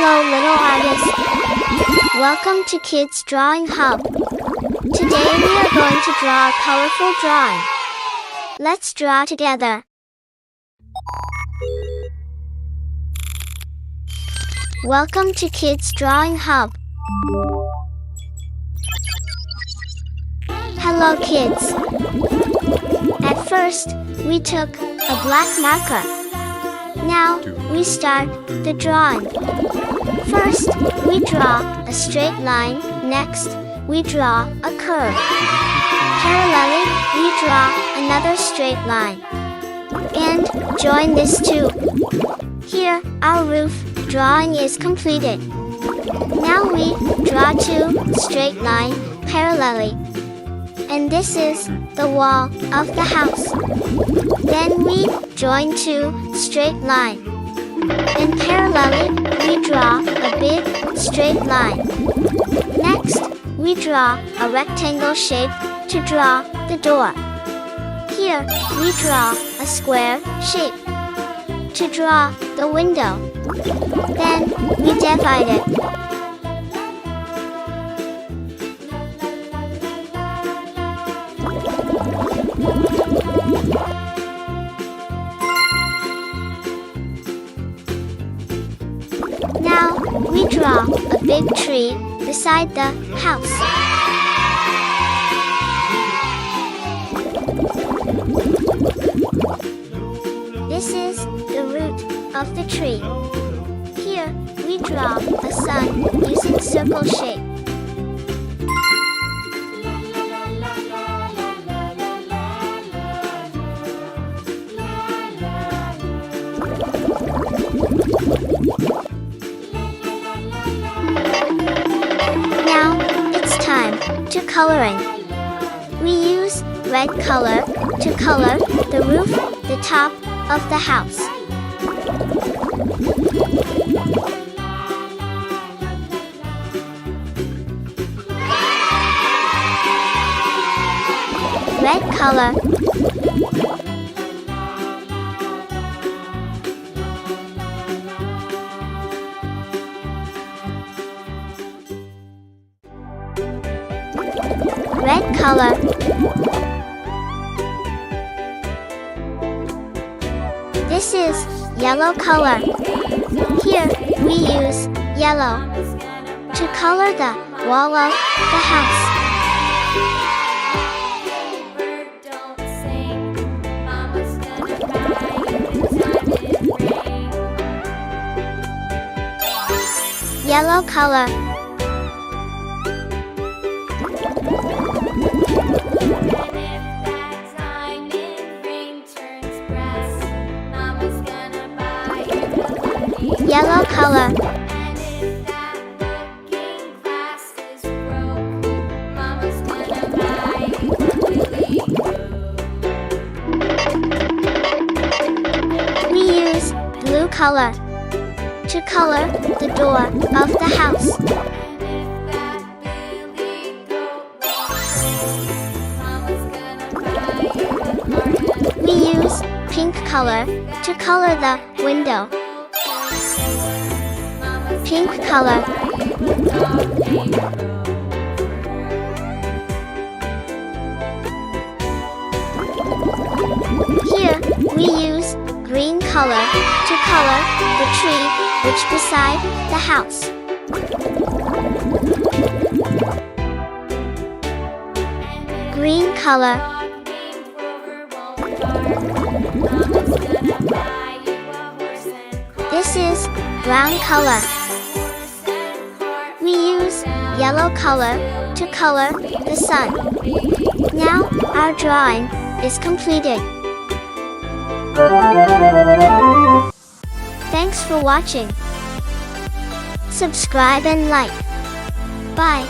Hello little artists! Welcome to Kids Drawing Hub. Today we are going to draw a colorful drawing. Let's draw together. Welcome to Kids Drawing Hub. Hello kids! At first, we took a black marker. Now, we start the drawing. First, we draw a straight line. Next, we draw a curve. Parallelly, we draw another straight line. And join this too. Here, our roof drawing is completed. Now we draw two straight lines parallelly. And this is the wall of the house. Then we join two straight lines. And parallelly, we draw a big straight line. Next, we draw a rectangle shape to draw the door. Here, we draw a square shape to draw the window. Then, we divide it. Now, we draw a big tree beside the house. This is the root of the tree. Here, we draw a sun using circle shape. Now, it's time to coloring. We use red color to color the roof, the top of the house. Red color. Red color. This is yellow color. Here we use yellow to color the wall of the house. Yellow color. Yellow color. We use blue color to color the door of the house. We use pink color to color the window. Pink color. Here we use green color to color the tree which beside the house. Green color. This is brown color. We use yellow color to color the sun. Now our drawing is completed. Thanks for watching. Subscribe and like. Bye.